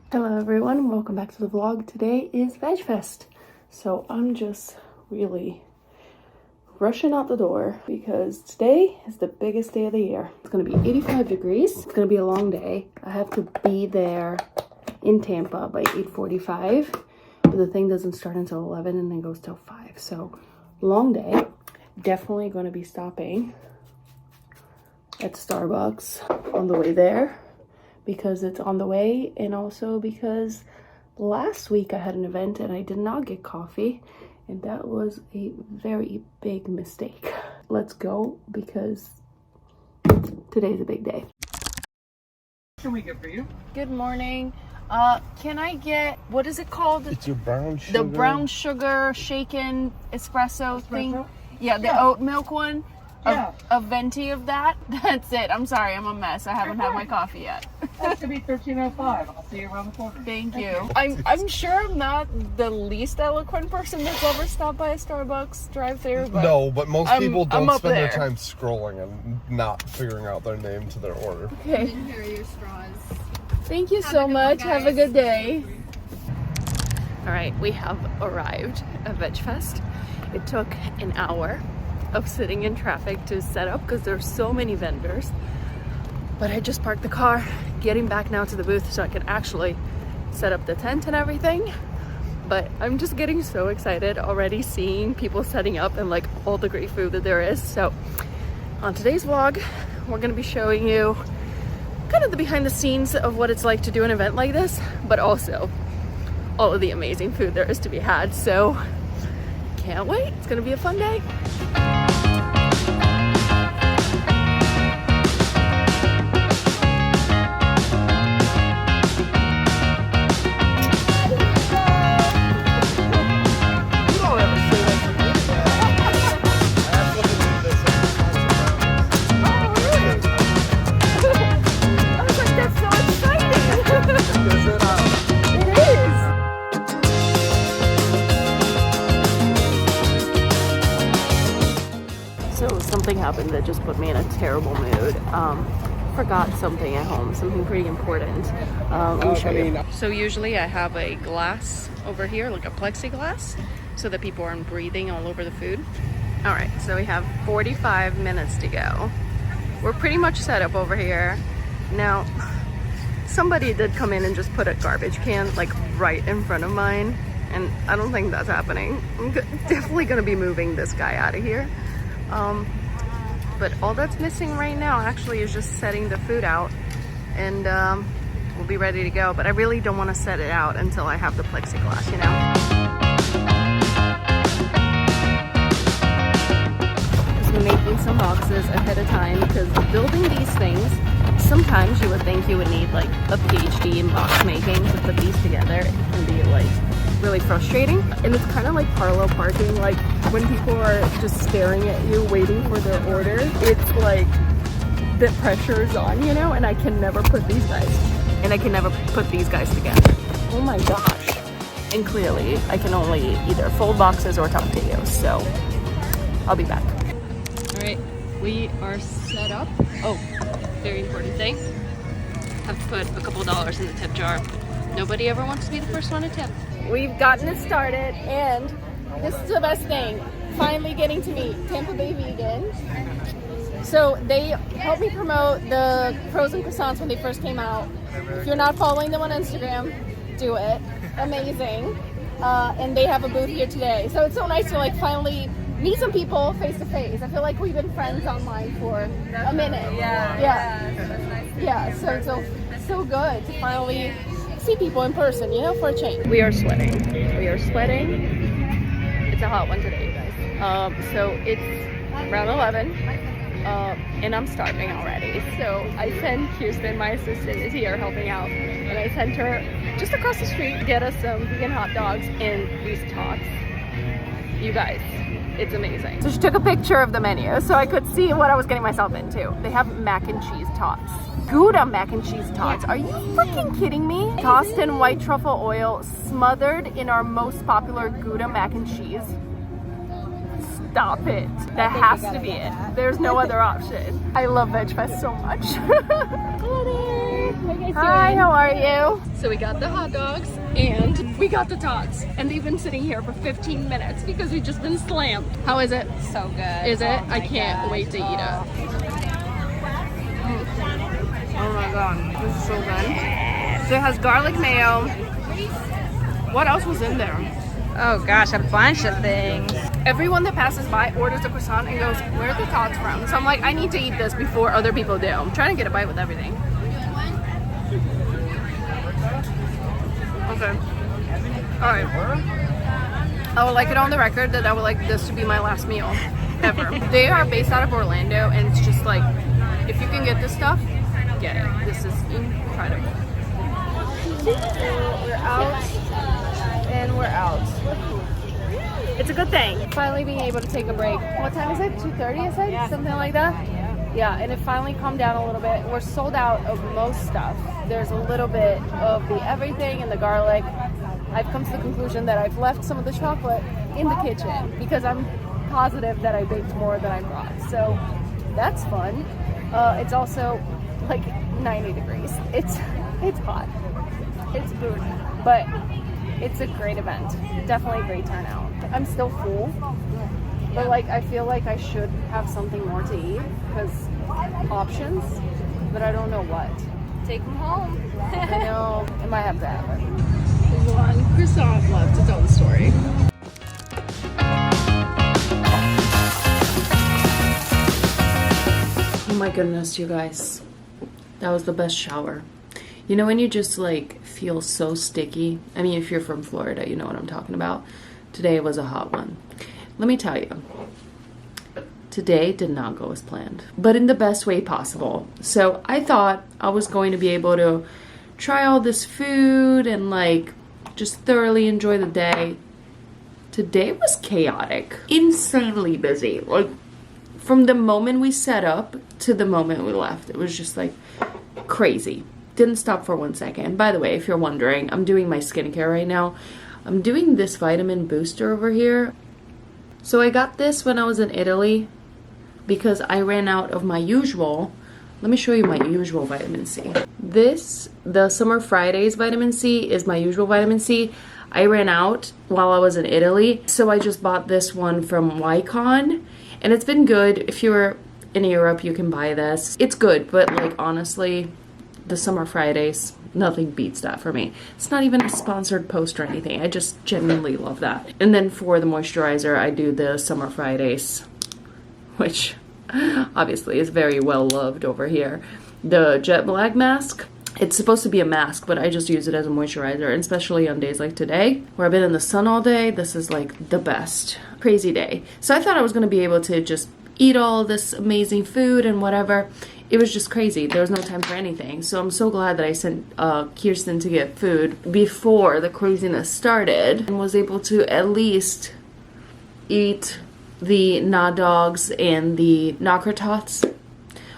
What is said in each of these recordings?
Hello everyone, welcome back to the vlog. Today is Vegfest, so I'm just really rushing out the door because today is the biggest day of the year. It's gonna be 85 degrees. It's gonna be a long day. I have to be there in Tampa by 8:45, but the thing doesn't start until 11 and then goes till 5. So long day. Definitely gonna be stopping at Starbucks on the way there, because it's on the way, and also because last week I had an event and I did not get coffee, and that was a very big mistake. Let's go because today's a big day. What can we get for you? Good morning. Can I get, what is it called? It's your brown sugar. The brown sugar shaken espresso thing. Yeah, the oat milk one. Yeah. A venti of that. That's it. I'm sorry, I'm a mess. I haven't had my coffee yet. That's to be $13.05. I'll see you around the corner. Thank you. I'm sure I'm not the least eloquent person that's ever stopped by a Starbucks drive-thru. No, but most people don't spend their there. time scrolling and not figuring out their name to their order. Okay. Here are your straws. Thank you so much. Have a good day. All right, we have arrived at Vegfest. It took an hour of sitting in traffic to set up because there's so many vendors. But I just parked the car, getting back now to the booth so I can actually set up the tent and everything. But I'm just getting so excited already seeing people setting up and like all the great food that there is. So on today's vlog, we're gonna be showing you kind of the behind the scenes of what it's like to do an event like this, but also all of the amazing food there is to be had. So can't wait, it's gonna be a fun day. Something happened that just put me in a terrible mood. Forgot something at home, something pretty important. Let me show you. So usually I have a glass over here, like a plexiglass, so that people aren't breathing all over the food. All right, so we have 45 minutes to go. We're pretty much set up over here. Now, somebody did come in and just put a garbage can like right in front of mine, and I don't think that's happening. I'm definitely gonna be moving this guy out of here. But all that's missing right now actually is just setting the food out, and we'll be ready to go. But I really don't want to set it out until I have the plexiglass, you know? Just been making some boxes ahead of time because building these things, sometimes you would think you would need like a PhD in box making to put these together. It can be like really frustrating, and it's kind of like parallel parking. Like when people are just staring at you waiting for their order, it's like the pressure is on, you know, and I can never put these guys together. Oh my gosh. And clearly I can only either fold boxes or tortillas, so I'll be back. All right, we are set up. Oh, very important thing, have to put a couple dollars in the tip jar. Nobody ever wants to be the first one to tip. We've gotten it started, and this is the best thing, finally getting to meet Tampa Bay Vegan. So they helped me promote the frozen croissants when they first came out. If you're not following them on Instagram, do it. Amazing. And they have a booth here today. So it's so nice to like finally meet some people face to face. I feel like we've been friends online for a minute. Yeah. So so good to finally see people in person, you know, for a change. We are sweating. It's a hot one today, you guys. So it's around 11, and I'm starving already. So I sent Kirsten, my assistant is here helping out, and I sent her just across the street, get us some vegan hot dogs and these tots. You guys, it's amazing. So she took a picture of the menu so I could see what I was getting myself into. They have mac and cheese tots. Gouda mac and cheese tots. Are you freaking kidding me? Tossed in white truffle oil, smothered in our most popular Gouda mac and cheese. Stop it. That has to be it. There's no other option. I love Vegfest so much. Hi. how are you? So we got the hot dogs and we got the tots. And they've been sitting here for 15 minutes because we've just been slammed. How is it? So good. Is it? I can't wait to eat it. Oh my god, this is so good. So it has garlic mayo. What else was in there? Oh gosh, a bunch of things. Everyone that passes by orders a croissant and goes, where are the tots from? So I'm like, I need to eat this before other people do. I'm trying to get a bite with everything. Okay. Alright. I would like it on the record that I would like this to be my last meal ever. They are based out of Orlando and it's just like, if you can get this stuff, get it. This is incredible. We're out and we're out. It's a good thing. Finally being able to take a break. What time is it? 2:30 I said? Yeah. Something like that? Yeah, and it finally calmed down a little bit. We're sold out of most stuff. There's a little bit of the everything and the garlic. I've come to the conclusion that I've left some of the chocolate in the kitchen because I'm positive that I baked more than I brought. So that's fun. It's also like 90 degrees. It's hot. It's booty. But it's a great event. Definitely a great turnout. I'm still full, but like I feel like I should have something more to eat because options, but I don't know what. Take them home. I know, I might have to have it. There's one croissant left to tell the story. Oh my goodness, you guys. That was the best shower. You know when you just like feel so sticky? I mean, if you're from Florida, you know what I'm talking about. Today was a hot one. Let me tell you, today did not go as planned, but in the best way possible. So I thought I was going to be able to try all this food and like just thoroughly enjoy the day. Today was chaotic, insanely busy. Like from the moment we set up to the moment we left, it was just like crazy. Didn't stop for 1 second. By the way, if you're wondering, I'm doing my skincare right now. I'm doing this vitamin booster over here. So I got this when I was in Italy because I ran out of my usual. Let me show you my usual vitamin C. This, the Summer Fridays vitamin C, is my usual vitamin C. I ran out while I was in Italy, so I just bought this one from Wycon, and it's been good. If you're in Europe, you can buy this. It's good, but like honestly, the Summer Fridays, nothing beats that for me. It's not even a sponsored post or anything. I just genuinely love that. And then for the moisturizer, I do the Summer Fridays, which obviously is very well loved over here. The jet black mask. It's supposed to be a mask, but I just use it as a moisturizer, and especially on days like today, where I've been in the sun all day. This is like the best. Crazy day. So I thought I was going to be able to just eat all this amazing food and whatever. It was just crazy. There was no time for anything. So I'm so glad that I sent Kirsten to get food before the craziness started and was able to at least eat the na dogs and the knocker tots,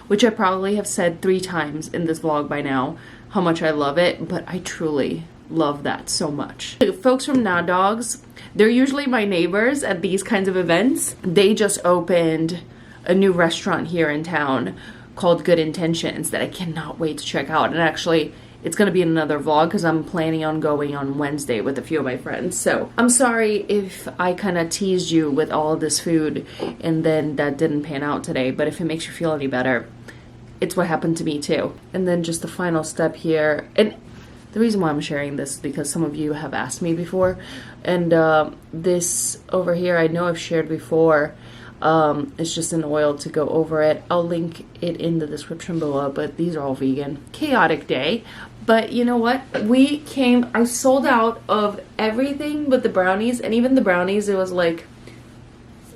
which I probably have said 3 times in this vlog by now how much I love it, but I truly love that so much. The folks from Na Dogs, they're usually my neighbors at these kinds of events. They just opened a new restaurant here in town called Good Intentions that I cannot wait to check out. And actually, it's going to be in another vlog because I'm planning on going on Wednesday with a few of my friends. So I'm sorry if I kind of teased you with all of this food and then that didn't pan out today. But if it makes you feel any better, it's what happened to me too. And then just the final step here. And the reason why I'm sharing this is because some of you have asked me before. And this over here, I know I've shared before. It's just an oil to go over it. I'll link it in the description below, but these are all vegan. Chaotic day. But you know what? I sold out of everything but the brownies, and even the brownies, it was like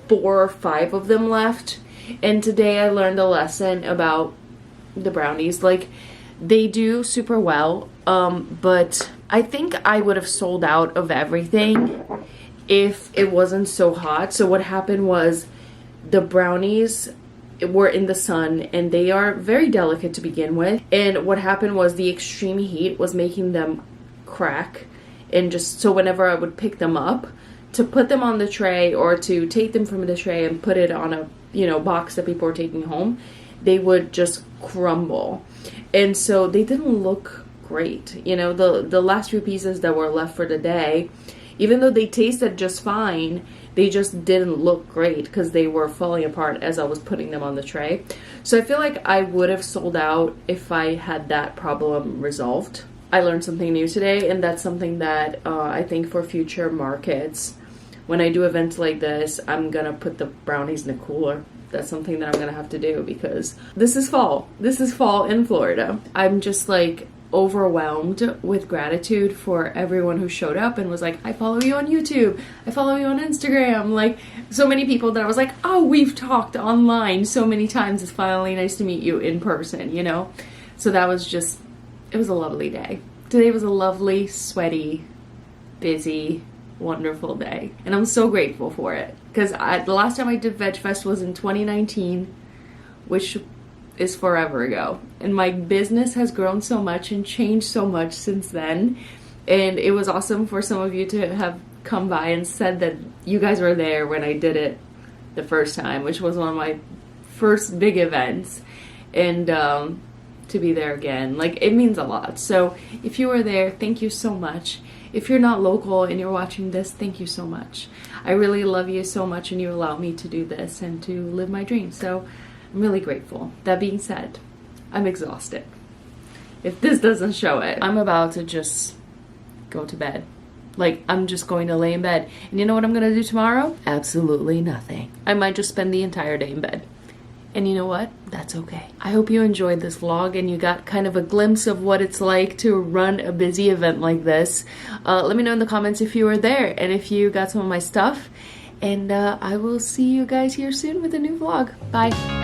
4 or 5 of them left. And today I learned a lesson about the brownies. Like, they do super well, but I think I would have sold out of everything if it wasn't so hot. So what happened was the brownies were in the sun and they are very delicate to begin with. And what happened was the extreme heat was making them crack. And just so whenever I would pick them up to put them on the tray or to take them from the tray and put it on a, box that people were taking home, they would just crumble. And so they didn't look great. You know, the last few pieces that were left for the day, even though they tasted just fine, they just didn't look great because they were falling apart as I was putting them on the tray. So I feel like I would have sold out if I had that problem resolved. I learned something new today, and that's something that I think for future markets, when I do events like this, I'm gonna put the brownies in the cooler. That's something that I'm gonna have to do because this is fall. This is fall in Florida. I'm just like overwhelmed with gratitude for everyone who showed up and was like, I follow you on YouTube, I follow you on Instagram. Like, so many people that I was like, oh, we've talked online so many times, it's finally nice to meet you in person, you know? So that was just, it was a lovely day. Today was a lovely, sweaty, busy, wonderful day, and I'm so grateful for it because the last time I did Vegfest was in 2019, which is forever ago, and my business has grown so much and changed so much since then. And it was awesome for some of you to have come by and said that you guys were there when I did it the first time, which was one of my first big events, and to be there again, like, it means a lot. So if you were there, thank you so much. If you're not local and you're watching this, thank you so much. I really love you so much, and you allow me to do this and to live my dream. So I'm really grateful. That being said, I'm exhausted. If this doesn't show it, I'm about to just go to bed. Like, I'm just going to lay in bed. And you know what I'm going to do tomorrow? Absolutely nothing. I might just spend the entire day in bed. And you know what? That's okay. I hope you enjoyed this vlog and you got kind of a glimpse of what it's like to run a busy event like this. Let me know in the comments if you were there and if you got some of my stuff. And I will see you guys here soon with a new vlog. Bye.